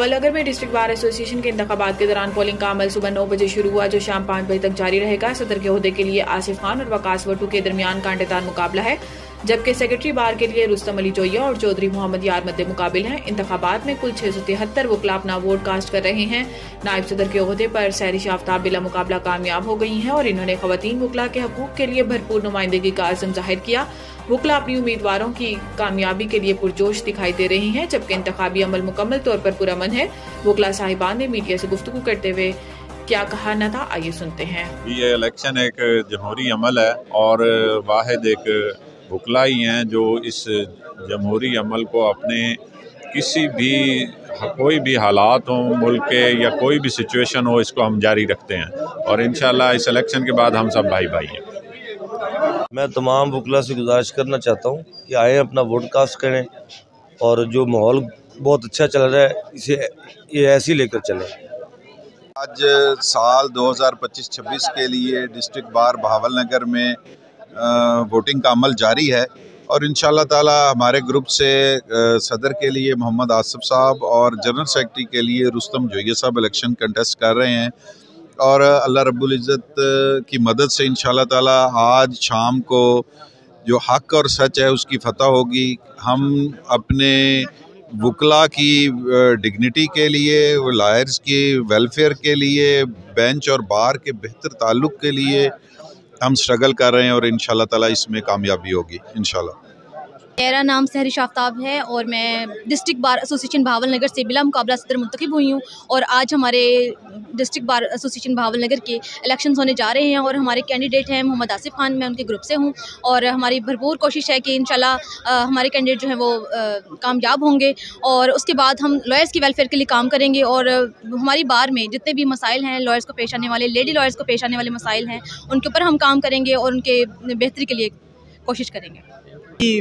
भावलनगर में district bar association के इंतखाबात के दौरान पोलिंग का अमल सुबह 9 बजे शुरू हुआ, जो शाम 5 बजे तक जारी रहेगा। सदर के ओहदे के लिए आसिफ खान और वकास वटू के दरमियान कांटेदार मुकाबला है, जबकि सेक्रेटरी बार के लिए रुस्तम अली जोया और चौधरी मोहम्मद यार मद्दे मुकाबिल हैं। इंतखाबात में कुल 673 वकला अपना वोट कास्ट कर रहे हैं। नायब सदर के ओहदे पर सहरिश आफ्ताब बिला मुकाबला कामयाब हो गई हैं और इन्होंने खवातीन वकला के हकूक के लिए भरपूर नुमाइंदगी का अज़्म जाहिर किया। वकला अपनी उम्मीदवारों की कामयाबी के लिए पुरजोश दिखाई दे रही हैं, जबकि इंतखाबी अमल मुकम्मल तौर पर पुरअमन है। वकला साहिबान ने मीडिया से गुफ्तगू करते हुए क्या कहा न था, आइए सुनते हैं। ये इलेक्शन एक जमहूरी अमल है और वाहिद एक वकला ही हैं जो इस जमहूरी अमल को अपने किसी भी कोई भी हालात हो मुल्क के या कोई भी सिचुएशन हो, इसको हम जारी रखते हैं और इंशाल्लाह इस इलेक्शन के बाद हम सब भाई भाई हैं। मैं तमाम वकला से गुजारिश करना चाहता हूँ कि आए अपना वोट कास्ट करें और जो माहौल बहुत अच्छा चल रहा है इसे ये ऐसे ही लेकर चलें। आज साल 2025-26 के लिए डिस्ट्रिक्ट बार भावलनगर में वोटिंग का अमल जारी है और इंशाल्लाह ताला हमारे ग्रुप से सदर के लिए मोहम्मद आसिफ साहब और जनरल सेक्रेटरी के लिए रुस्तम जोया साहब इलेक्शन कंटेस्ट कर रहे हैं और अल्लाह रब्बुल इज़्ज़त की मदद से इंशाल्लाह ताला आज शाम को जो हक और सच है उसकी फतह होगी। हम अपने वकला की डिग्निटी के लिए, लॉयर्स की वेलफेयर के लिए, बेंच और बार के बेहतर ताल्लुक़ के लिए हम स्ट्रगल कर रहे हैं और इंशाल्लाह ताला इसमें कामयाबी होगी इंशाल्लाह। मेरा नाम सहरिश आफ्ताब है और मैं डिस्ट्रिक्ट बार एसोसिएशन भावलनगर से बिला मुकाबला सदर मुंतखब हुई हूँ और आज हमारे डिस्ट्रिक्ट बार एसोसिएशन भावलनगर के इलेक्शंस होने जा रहे हैं और हमारे कैंडिडेट हैं मोहम्मद आसिफ खान। मैं उनके ग्रुप से हूँ और हमारी भरपूर कोशिश है कि इंशाल्लाह हमारे कैंडिडेट जो हैं वो कामयाब होंगे और उसके बाद हम लॉयर्स की वेलफेयर के लिए काम करेंगे और हमारी बार में जितने भी मसाइल हैं, लॉयर्स को पेश आने वाले, लेडी लॉयर्स को पेश आने वाले मसाइल हैं, उनके ऊपर हम काम करेंगे और उनके बेहतरी के लिए कोशिश करेंगे।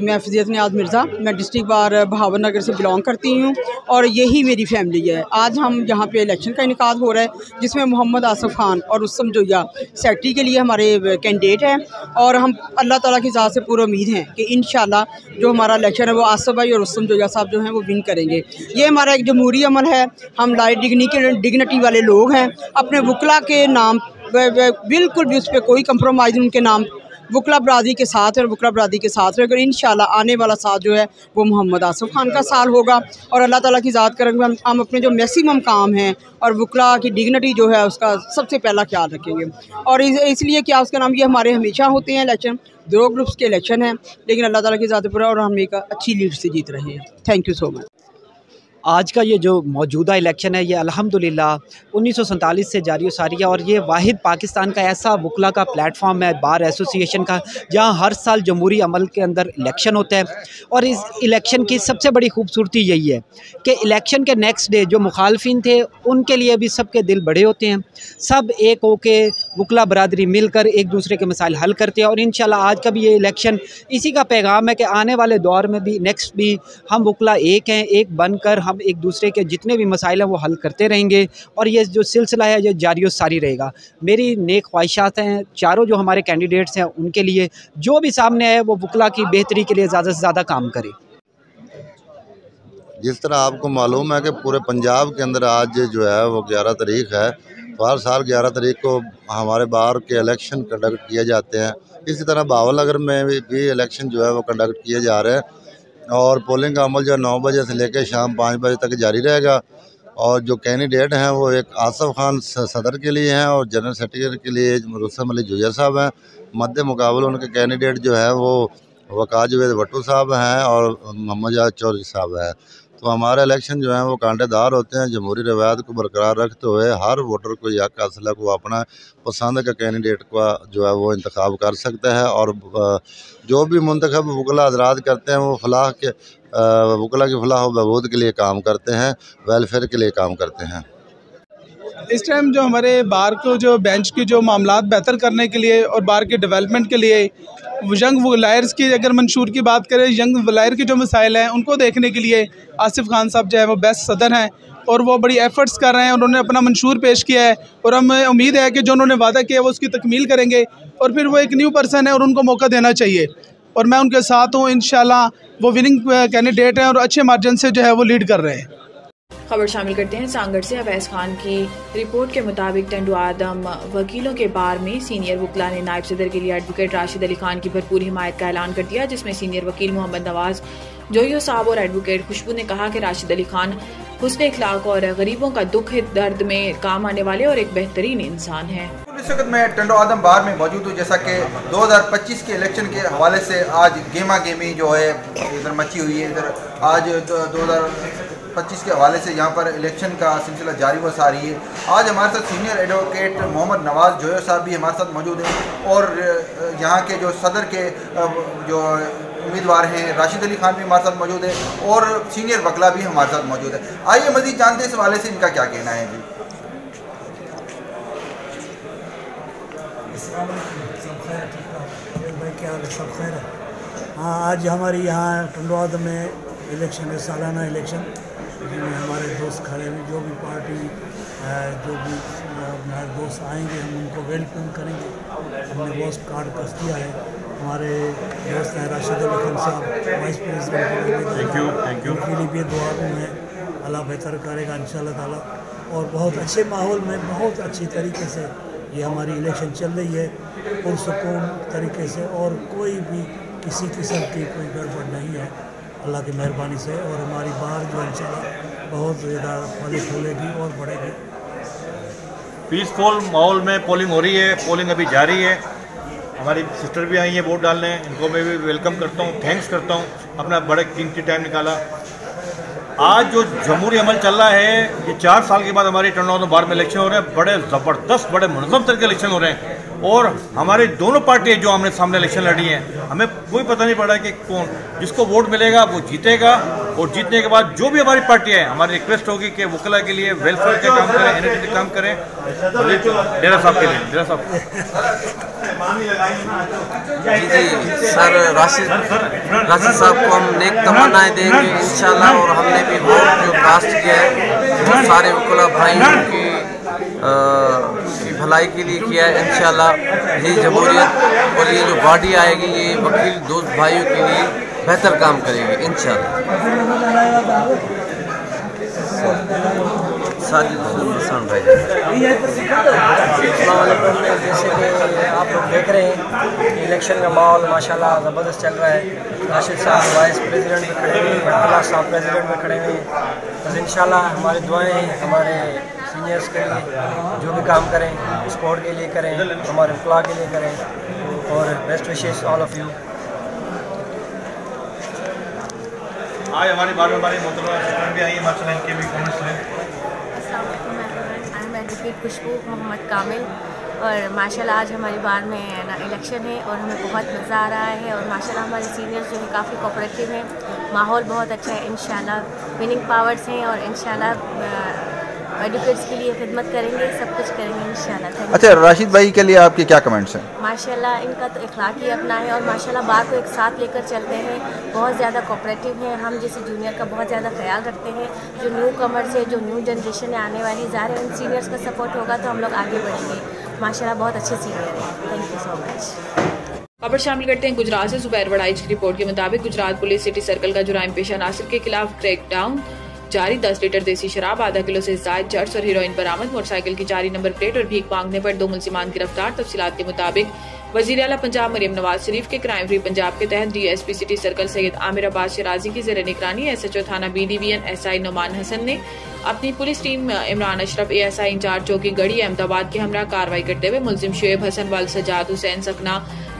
मैं फजीयत नियाज़ मिर्ज़ा, मैं डिस्ट्रिक्ट बार भावलनगर से बिलोंग करती हूँ और यही मेरी फैमिली है। आज हम यहाँ पे इलेक्शन का इनेकाद हो रहा है जिसमें मोहम्मद आसिफ खान और रुस्तम जोया सेक्रेटरी के लिए हमारे कैंडिडेट हैं और हम अल्लाह ताला की ज़ात से पूरी उम्मीद है कि इंशाल्लाह जो हमारा इलेक्शन है वो आसिफ भाई और रुस्तम जोया साहब जो हैं वो विन करेंगे। ये हमारा एक जमहूरी अमल है, हम लाइट डिग्निटी वाले लोग हैं। अपने वकला के नाम बिल्कुल भी उस पर कोई कंप्रोमाइज़ उनके नाम वकला बरादरी के साथ और वकला बरादरी के साथ रहकर इंशाल्लाह आने वाला साल जो है वो मोहम्मद आसिफ खान का साल होगा और अल्लाह ताला की ज़ात करेंगे। हम अपने जो मैक्सिमम काम हैं और वकला की डिग्निटी जो है उसका सबसे पहला ख्याल रखेंगे और इसलिए क्या उसका नाम ये हमारे हमेशा होते हैं इलेक्शन, 2 ग्रुप्स के इलेक्शन हैं, लेकिन अल्लाह ताला की ज़ात पर और हम एक अच्छी लीड से जीत रहे हैं। Thank you so much. आज का ये जो मौजूदा इलेक्शन है ये अल्हम्दुलिल्लाह 1947 से जारी सारी है और ये वाहिद पाकिस्तान का ऐसा वकला का प्लेटफॉर्म है बार एसोसिएशन का जहाँ हर साल जमहूरी अमल के अंदर इलेक्शन होता है और इस इलेक्शन की सबसे बड़ी खूबसूरती यही है कि इलेक्शन के नेक्स्ट डे जो मुखालफिन थे उनके लिए भी सबके दिल बड़े होते हैं, सब एक होके वकला बरादरी मिलकर एक दूसरे के मसाइल हल करते हैं और इंशाल्लाह आज का भी ये इलेक्शन इसी का पैगाम है कि आने वाले दौर में भी नेक्स्ट भी हम वकला एक हैं, एक बनकर हम एक दूसरे के जितने भी मसाइल हैं वो हल करते रहेंगे और ये जो सिलसिला है ये जारी और सारी रहेगा। मेरी नेक ख्वाहिशात हैं चारों जो हमारे कैंडिडेट्स हैं उनके लिए, जो भी सामने है वो वकला की बेहतरी के लिए ज़्यादा से ज़्यादा काम करे। जिस तरह आपको मालूम है कि पूरे पंजाब के अंदर आज जो है वो 11 तारीख है, तो हर साल 11 तारीख को हमारे बार के इलेक्शन कंडक्ट किए जाते हैं। इसी तरह भावलनगर में भी इलेक्शन जो है वो कंडक्ट किए जा रहे हैं और पोलिंग का अमल जो 9 बजे से लेकर शाम 5 बजे तक जारी रहेगा और जो कैंडिडेट हैं वो एक आसिफ खान सदर के लिए हैं और जनरल सेक्रेटरी के लिए रुस्तम अली जोया साहब हैं। मद्दे मुकाबले उनके कैंडिडेट जो है वो वकास वटू साहब हैं और मोहम्मद यार चौधरी साहब हैं। तो हमारे इलेक्शन जो हैं वो कांटेदार होते हैं। जमहूरी रवायत को बरकरार रखते हुए हर वोटर को यह हक हासिल है कि वो अपना पसंद का कैंडिडेट का जो है वो इंतखाब कर सकता है और जो भी मुंतखब वकला हज़रात करते हैं वो फलाह के वकला की फलाह व बहबूद के लिए काम करते हैं, वेलफेयर के लिए काम करते हैं। इस टाइम जो हमारे बार को जो बेंच की जो मामलात बेहतर करने के लिए और बार के डेवलपमेंट के लिए यंग वलायर्स की अगर मंशूर की बात करें, यंग वलायर के जो मसाइल हैं उनको देखने के लिए आसिफ खान साहब जो है वो बेस्ट सदर हैं और वो बड़ी एफर्ट्स कर रहे हैं। उन्होंने अपना मंशूर पेश किया है और हमें उम्मीद है कि जो उन्होंने वादा किया वो उसकी तकमील करेंगे और फिर वो एक न्यू पर्सन है और उनको मौका देना चाहिए और मैं उनके साथ हूँ। इंशाल्लाह वो विनिंग कैंडिडेट हैं और अच्छे मार्जिन से जो है वो लीड कर रहे हैं। खबर शामिल करते हैं सांगड़ से। अवैस खान की रिपोर्ट के मुताबिक टंडू आदम वकीलों के बार में सीनियर वकला ने नायब सदर के लिए एडवोकेट राशिद अली खान की भरपूर हिमायत का ऐलान कर दिया, जिसमें सीनियर वकील मोहम्मद नवाज जोयो साहब और एडवोकेट खुशबू ने कहा कि राशिद अली खान हुस्न इखलाक और गरीबों का दुख दर्द में काम आने वाले और एक बेहतरीन इंसान है। इस वक्त मैं टंडो आदम बार में मौजूद हूँ। जैसा कि 2025 के इलेक्शन के हवाले से आज गेमा गेमी जो है इधर मची हुई है। इधर आज 2025 के हवाले से यहाँ पर इलेक्शन का सिलसिला जारी व सारी है। आज हमारे साथ सीनियर एडवोकेट मोहम्मद नवाज जोयो साहब भी हमारे साथ मौजूद हैं और यहाँ के जो सदर के जो उम्मीदवार हैं राशिद अली खान भी हमारे साथ मौजूद है और सीनियर वकला भी हमारे साथ मौजूद है। आइए मज़ीद जानते हैं इस हवाले से इनका क्या कहना है। जी सब खैर है। हाँ, आज हमारी यहाँ टंडो आदम में इलेक्शन है, सालाना इलेक्शन, जिसमें हमारे दोस्त खड़े हुए, जो भी पार्टी जो भी हमारे दोस्त आएंगे हम उनको वेलकम करेंगे। हमने पोस्ट कार्ड कस दिया है। हमारे दोस्त हैं राशिद अली खान साहब, वाइस प्रेसिडेंट, थैंक यू उनके लिए भी दुआ है, अल्लाह बेहतर करेगा इंशाल्लाह ताला। और बहुत अच्छे माहौल में बहुत अच्छी तरीके से ये हमारी इलेक्शन चल रही है, पुरसुकून तरीके से, और कोई भी किसी किस्म की कोई गड़बड़ नहीं है अल्लाह की मेहरबानी से। और हमारी बार जो इंशाल्लाह बहुत ज़्यादा फली फूलेगी और बढ़ेगी। पीसफुल माहौल में पोलिंग हो रही है, पोलिंग अभी जारी है। हमारी सिस्टर भी आई हैं वोट डालने, इनको मैं भी वेलकम करता हूँ, थैंक्स करता हूँ, अपना बड़े कीमती टाइम निकाला। आज जो जमहूरी अमल चल रहा है, ये 4 साल के बाद हमारी टंडो आदम बार में इलेक्शन हो रहे हैं, बड़े ज़बरदस्त बड़े मुनज़्ज़म तरीके इलेक्शन हो रहे हैं। और हमारे दोनों पार्टियाँ जो आमने सामने इलेक्शन लड़ी हैं, हमें कोई पता नहीं पड़ा कि कौन जिसको वोट मिलेगा वो जीतेगा। और जीतने के बाद जो भी हमारी पार्टियाँ हैं, हमारी रिक्वेस्ट होगी कि वकला के लिए वेलफेयर के काम करें, एनर्जी के काम करें। डेरा साहब के लिए, डेरा साहब जी सर, राशिद साहब को हम नेक तमन्नाएं देंगे इंशाल्लाह। और हमने भी वोट जो कास्ट किया है वो सारे वकला भाइयों की भलाई के लिए किया है इंशाल्लाह। ये जमहूरियत और ये जो बॉडी आएगी, ये वकील दोस्त भाइयों के लिए बेहतर काम करेगी इंशाल्लाह। भाई जैसे कि आप लोग देख रहे हैं इलेक्शन का माहौल माशाल्लाह ज़बरदस्त चल रहा है। राशिद साहब वाइस प्रेसिडेंट में खड़े हुए, बटला साहब प्रेसिडेंट में खड़े हुए। बस इंशाल्लाह हमारी दुआएं हैं हमारे सीनियर्स के लिए, जो भी काम करें स्पोर्ट के लिए करें, हमारे वकला के लिए करें। और best wishes all of you. आज हमारे बारे में हमारी मोहतरमा भी आई है, माशाल्लाह इनके भी कमेंट्स हैं। आई एम एडवोकेट खुशबू मोहम्मद कामिल और माशाल्लाह आज हमारी बार में ना इलेक्शन है और हमें बहुत मज़ा आ रहा है। और माशाल्लाह हमारे सीनियर्स जो है काफ़ी कोऑपरेटिव हैं, माहौल बहुत अच्छा है। इंशाल्लाह विनिंग पावर्स हैं और इंशाल्लाह एडवोकेट्स के लिए खिदमत करेंगे, सब कुछ करेंगे इंशाल्लाह। अच्छा, राशिद भाई के लिए आपके क्या कमेंट्स हैं? माशाल्लाह इनका तो इखलाक ही अपना है और माशाल्लाह बार को एक साथ लेकर चलते हैं, बहुत ज़्यादा कोऑपरेटिव हैं। हम जैसे जूनियर का बहुत ज़्यादा ख्याल रखते हैं। जो न्यू कमर्स है, जो न्यू जनरेशन है आने वाली, ज़ाहिर है उन सीनियर्स का सपोर्ट होगा तो हम लोग आगे बढ़ेंगे। माशाल्लाह बहुत अच्छे सीनियर हैं। Thank you so much. खबर शामिल करते हैं गुजरात से। जुबैर वड़ाइच की रिपोर्ट के मुताबिक गुजरात पुलिस सिटी सर्कल का जुराइम पेशा नासिर के खिलाफ क्रैकडाउन जारी। 10 लीटर देसी शराब, आधा किलो से ज़ायद चर्स और हीरोइन बरामद। मोटरसाइकिल की जारी नंबर प्लेट और भीख मांगने पर 2 मुलजिमान गिरफ्तार। तफसीलात के मुताबिक वज़ीर आला पंजाब मरियम नवाज शरीफ के क्राइम फ्री पंजाब के तहत DSP city circle Syed Amir Abbas Shirazi की ज़ेर निगरानी SHO थाना B division SI Noman Hasan ने अपनी police team Imran Ashraf ASI incharge चौकी गढ़ी अहमदाबाद के हमरा कार्रवाई करते हुए मुलजिम शुएब हसन वाल सजाद हुसैन सकना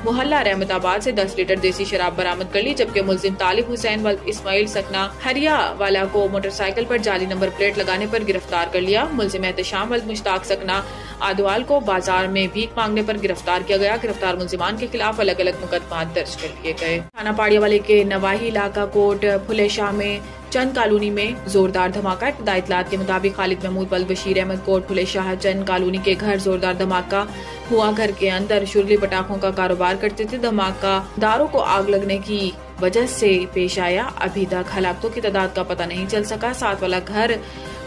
मोहल्ला रहमताबाद से 10 लीटर देसी शराब बरामद कर ली। जबकि मुलजिम तालिब हुसैन वाल इस्माइल सकना हरिया वाला को मोटरसाइकिल पर जाली नंबर प्लेट लगाने पर गिरफ्तार कर लिया। मुलजिम एहतशाम वाल मुश्ताक सकना आदवाल को बाजार में भीख मांगने पर गिरफ्तार किया गया। गिरफ्तार मुलजिमान के खिलाफ अलग अलग मुकदमा दर्ज कर लिए गए। थाना पाड़ियावाले के नवाही इलाका कोट फुलेशाह में चंद कॉलोनी में जोरदार धमाका। इब्तदाई इत्तलात के मुताबिक खालिद महमूद वल बशीर अहमद कोट फुलेशाह चंद कॉलोनी के घर जोरदार धमाका हुआ। घर के अंदर शुरली पटाखों का कारोबार करते थे। धमाका दारों को आग लगने की वजह से पेश आया। अभी तक हलाकतों की तादाद का पता नहीं चल सका। साथ वाला घर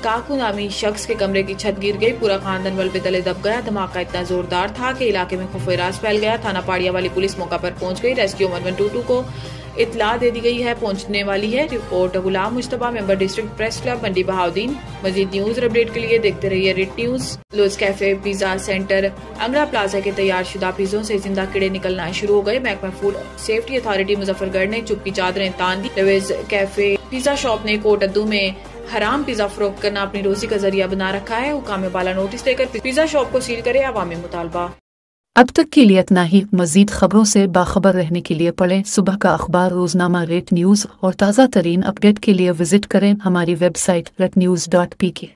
काकू नामी शख्स के कमरे की छत गिर गई, पूरा खानदान मलबे तले दब गया। धमाका इतना जोरदार था कि इलाके में खौफराज फैल गया। थाना पाड़िया वाली पुलिस मौका पर पहुंच गई। रेस्क्यू 1122 को इतला दे दी गई है, पहुंचने वाली है। Report Ghulam Mustafa, member district press club, Mandi Bahauddin. मजीद न्यूज और अपडेट के लिए देखते रहिए रेड न्यूज। लोज कैफे पिज्जा सेंटर अंगड़ा प्लाजा के तैयार शुदा पिज्जों से जिंदा कीड़े निकलना शुरू हो गए। महकमा फूड सेफ्टी अथॉरिटी मुजफ्फरगढ़ ने चुप्पी चादरें तान दी। लोज कैफे पिज्जा शॉप ने कोटद्दू में हराम पिज्जा फरोख्त करना अपनी रोजी का जरिया बना रखा है। हुकाम बाला नोटिस देकर पिज्जा शॉप को सील करे अवामी मुतालबा। अब तक के लिए इतना ही। मजीद खबरों से बाखबर रहने के लिए पढ़ें सुबह का अखबार, रोजनामा रेड न्यूज़ और ताज़ा तरीन अपडेट के लिए विजिट करें हमारी वेबसाइट rednews.pk।